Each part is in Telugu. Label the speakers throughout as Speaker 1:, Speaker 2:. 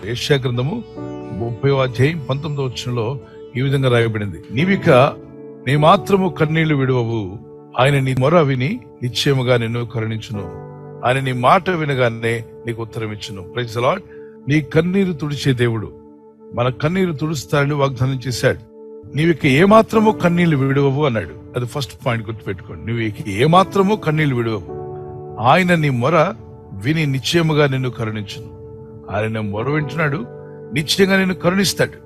Speaker 1: యెషయా గ్రంథము 30వ అధ్యాయం 19వ వచనంలో ఈ విధంగా రాయబడింది, నీవిక నీ మాత్రము కన్నీళ్లు విడువవు, ఆయన నీ మొర విని నిశ్చయముగా నిన్ను కరుణించును, ఆయన నీ మాట వినగానే నీకు ఉత్తరం ఇచ్చును. Praise the Lord. నీ కన్నీరు తుడిచే దేవుడు, మన కన్నీరు తుడుస్తారని వాగ్దానం చేశాడు. నీవిక ఏమాత్రము కన్నీళ్లు విడవవు అన్నాడు. అది ఫస్ట్ పాయింట్ గుర్తుపెట్టుకోండి. నువ్వు ఏమాత్రము కన్నీళ్లు విడవవు, ఆయన నీ మొర విని నిశ్చయముగా నిన్ను కరుణించును. ఆయన మొర వింటున్నాడు, నిశ్చయంగా నిన్ను కరుణిస్తాడు.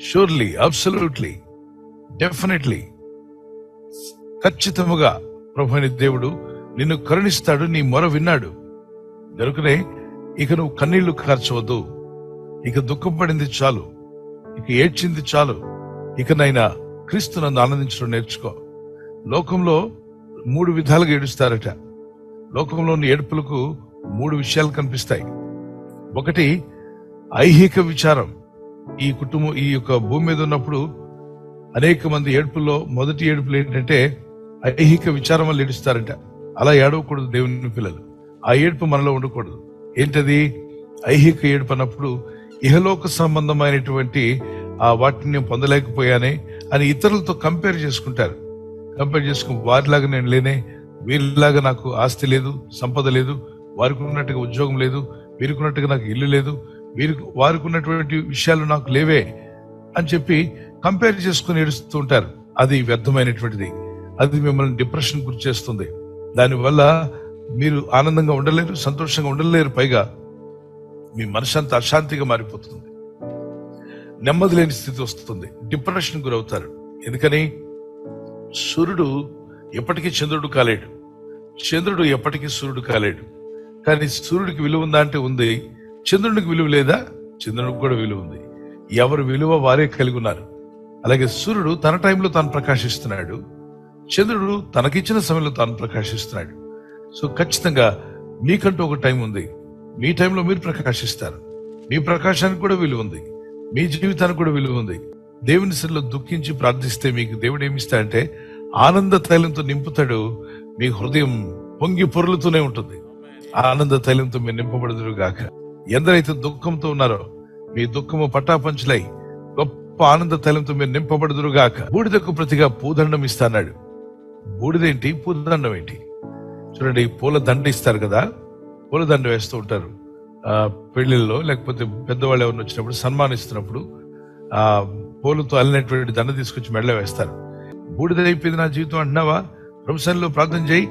Speaker 1: షూర్లీ, అబ్సల్యూట్లీ, డెఫినెట్లీ, ఖచ్చితముగా ప్రభువైన దేవుడు నిన్ను కరుణిస్తాడు. నీ మొర విన్నాడు కనుకనే ఇక నువ్వు కన్నీళ్లు కార్చవద్దు. ఇక దుఃఖపడింది చాలు, ఇక ఏడ్చింది చాలు. ఇకనైనా క్రీస్తు నందు ఆనందించడం నేర్చుకో. లోకంలో 3 విధాలుగా ఏడుస్తారట. లోకంలోని ఏడుపులకు 3 విషయాలు కనిపిస్తాయి. ఒకటి ఐహిక విచారం. ఈ కుటుంబం ఈ యొక్క భూమి మీద ఉన్నప్పుడు అనేక మంది ఏడుపుల్లో మొదటి ఏడుపులు ఏంటంటే ఐహిక విచారం వల్ల ఏడుస్తారట. అలా ఏడవకూడదు దేవుని పిల్లలు. ఆ ఏడుపు మనలో ఉండకూడదు. ఏంటది? ఐహిక ఏడుపు అన్నప్పుడు ఇహలోక సంబంధమైనటువంటి ఆ వాటిని నేను పొందలేకపోయానే అని ఇతరులతో కంపేర్ చేసుకుంటారు. కంపేర్ చేసుకుని వారిలాగా నేను లేనే, వీరిలాగా నాకు ఆస్తి లేదు, సంపద లేదు, వారికి ఉన్నట్టుగా ఉద్యోగం లేదు, వీరికి ఉన్నట్టుగా నాకు ఇల్లు లేదు, వారికి ఉన్నటువంటి విషయాలు నాకు లేవే అని చెప్పి కంపేర్ చేసుకుని ఏడుస్తూ ఉంటారు. అది వ్యర్థమైనటువంటిది. అది మిమ్మల్ని డిప్రెషన్ గురి చేస్తుంది. దానివల్ల మీరు ఆనందంగా ఉండలేరు, సంతోషంగా ఉండలేరు. పైగా మీ మనసంతా అశాంతిగా మారిపోతుంది, నెమ్మది లేని స్థితి వస్తుంది, డిప్రెషన్ గురవుతారు. ఎందుకని? సూర్యుడు ఎప్పటికీ చంద్రుడు కాలేడు, చంద్రుడు ఎప్పటికీ సూర్యుడు కాలేడు. కానీ సూర్యుడికి విలువ ఉందా అంటే ఉంది. చంద్రుడికి విలువ లేదా? చంద్రుడికి కూడా విలువ ఉంది. ఎవరు విలువ వారే కలిగి ఉన్నారు. అలాగే సూర్యుడు తన టైంలో తాను ప్రకాశిస్తున్నాడు, చంద్రుడు తనకిచ్చిన సమయంలో తాను ప్రకాశిస్తున్నాడు. సో ఖచ్చితంగా మీకంటూ ఒక టైం ఉంది. మీ టైంలో మీరు ప్రకాశిస్తారు. మీ ప్రకాశానికి కూడా విలువ ఉంది, మీ జీవితానికి కూడా విలువ ఉంది. దేవుని సన్నిధిలో దుఃఖించి ప్రార్థిస్తే మీకు దేవుడు ఏమిస్తాడంటే ఆనంద తైలంతో నింపుతాడు. మీ హృదయం పొంగి పొర్లుతూనే ఉంటుంది. ఆనంద తైలంతో మీరు నింపబడుదురు గాక. ఎందరైతే దుఃఖంతో ఉన్నారో మీ దుఃఖము పటాపంచులై గొప్ప ఆనంద తైలంతో మీరు నింపబడుదురు గాక. బూడిదకు ప్రతిగా పూదండం ఇస్తాడు. బూడిదేంటి, పూదండం ఏంటి? చూడండి, పూల దండ ఇస్తారు కదా, పూల దండ వేస్తూ ఉంటారు పెళ్లిళ్ళలో, లేకపోతే పెద్దవాళ్ళు ఎవరిని వచ్చినప్పుడు సన్మానిస్తున్నప్పుడు ఆ పూలతో అల్లినటువంటి దండ తీసుకొచ్చి మెడలో వేస్తారు. బూడిదైపోయింది నా జీవితం అంటున్నావా? ప్రభు సన్నిధిలో ప్రార్థన చేయి,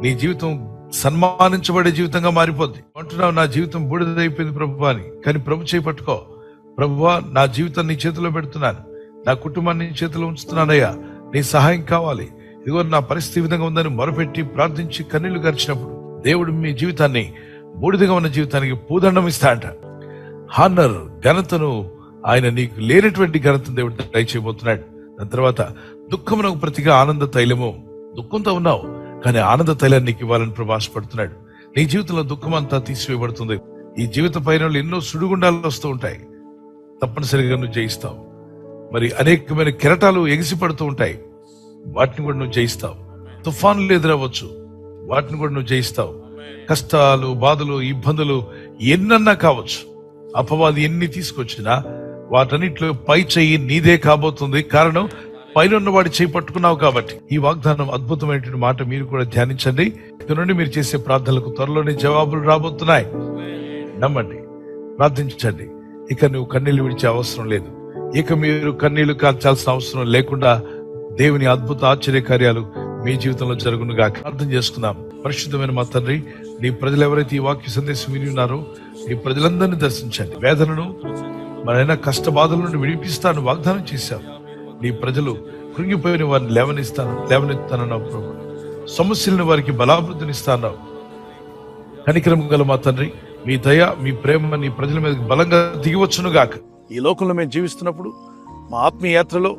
Speaker 1: నీ జీవితం సన్మానించబడే జీవితంగా మారిపోద్ది. అంటున్నావు నా జీవితం బూడిదైపోయింది ప్రభు అని, కానీ ప్రభు చేయి పట్టుకో. ప్రభువా, నా జీవితం నీ చేతిలో పెడుతున్నాను, నా కుటుంబాన్ని నీ చేతిలో ఉంచుతున్నానయ్యా, నీ సహాయం కావాలి, ఇదిగో నా పరిస్థితి విధంగా ఉందని మొరపెట్టి ప్రార్థించి కన్నీళ్లు గార్చినప్పుడు దేవుడు మీ జీవితాన్ని, బూడిదగా ఉన్న జీవితానికి పూదండం ఇస్తా అంట. హానర్, ఘనతను ఆయన నీకు లేనటువంటి ఘనతను దేవుడు దయచేయబోతున్నాడు. దాని తర్వాత దుఃఖమునకు ప్రతిగా ఆనంద తైలము. దుఃఖంతో ఉన్నావు కానీ ఆనంద తైలాన్ని నీకు ఇవ్వాలని ప్రవాసపడుతున్నాడు. నీ జీవితంలో దుఃఖం అంతా తీసివేయబడుతుంది. ఈ జీవిత పైన ఎన్నో సుడిగుండాలు వస్తూ ఉంటాయి, తప్పనిసరిగా నువ్వు జయిస్తావు. మరి అనేకమైన కెరటాలు ఎగిసి పడుతూ ఉంటాయి, వాటిని కూడా నువ్వు జయిస్తావు. తుఫానులు ఎదురవ్వచ్చు, వాటిని కూడా నువ్వు జయిస్తావు. కష్టాలు, బాధలు, ఇబ్బందులు ఎన్నన్నా కావచ్చు, అపవాది ఎన్ని తీసుకొచ్చినా వాటన్నిటిలో పై చెయ్యి నీదే కాబోతుంది. కారణం, పైన ఉన్నవాడి చేయి పట్టుకున్నావు కాబట్టి. ఈ వాగ్దానం అద్భుతమైనటువంటి మాట మీరు కూడా ధ్యానించండి. ఇక నుండి మీరు చేసే ప్రార్థనలకు త్వరలోనే జవాబులు రాబోతున్నాయి. నమ్మండి, ప్రార్థించండి. ఇక నువ్వు కన్నీళ్లు విడిచే అవసరం లేదు. ఇక మీరు కన్నీళ్లు కార్చాల్సిన అవసరం లేకుండా దేవుని అద్భుత ఆశ్చర్య కార్యాలు మీ జీవితంలో జరుగునుగా ప్రార్థన చేసుకుందాం. పరిశుద్ధమైన మా తండ్రి, నీ ప్రజలు ఎవరైతే ఈ వాక్య సందేశం విని ఉన్నారో నీ ప్రజలందరినీ దర్శించండి. వేదనను, మరైనా కష్ట బాధల నుండి విడిపిస్తాను వాగ్దానం చేశావు. నీ ప్రజలు కృంగిపోయిన వారిని లేవనెత్తానన్నావు ప్రభు. సమస్యలను వారికి బలాభివృద్ధినిస్తాన్నావు. కనికరం గల మా తండ్రి, మీ దయ, మీ ప్రేమ నీ ప్రజల మీద బలంగా దిగివచ్చును గాక. ఈ లోకంలో మేము జీవిస్తున్నప్పుడు మా ఆత్మీయ యాత్రలో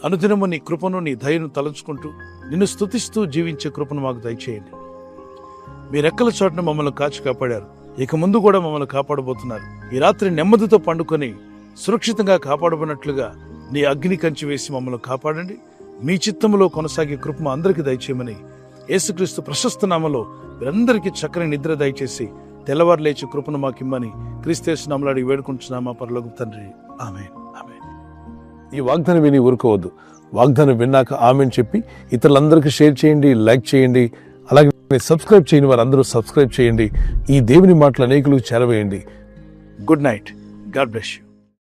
Speaker 1: అనుదినము నీ కృపను, నీ దయను తలంచుకుంటూ నిన్ను స్తుతిస్తూ జీవించే కృపను మాకు దయచేయండి. మీ రెక్కల చోటును మమ్మల్ని కాచి కాపాడారు, ఇక ముందు కూడా మమ్మల్ని కాపాడబోతున్నారు. ఈ రాత్రి నెమ్మదితో పండుకొని సురక్షితంగా కాపాడబడినట్లుగా నీ అగ్ని కంచి వేసి మమ్మల్ని కాపాడండి. మీ చిత్తములో కొనసాగే కృప అందరికీ దయచేయమని యేసుక్రీస్తు ప్రశస్త నామములో మీరందరికీ చక్కని నిద్ర దయచేసి
Speaker 2: తెల్లవారు లేచి కృపను మాకిమ్మని క్రీస్తు నామములో అడిగి వేడుకుంటున్నామా పరలోక తండ్రి. ఆమేన్. ఆమేన్.
Speaker 3: ఈ వాగ్దానం విని ఊరుకోవద్దు. వాగ్దానం విన్నాక ఆమెన్ చెప్పి ఇతరులందరికీ షేర్ చేయండి, లైక్ చేయండి. అలాగే సబ్స్క్రైబ్ చేయని వారందరూ సబ్స్క్రైబ్ చేయండి. ఈ దేవుని మాటలు అనేకులకు చేరవేయండి.
Speaker 2: Good night. God bless you.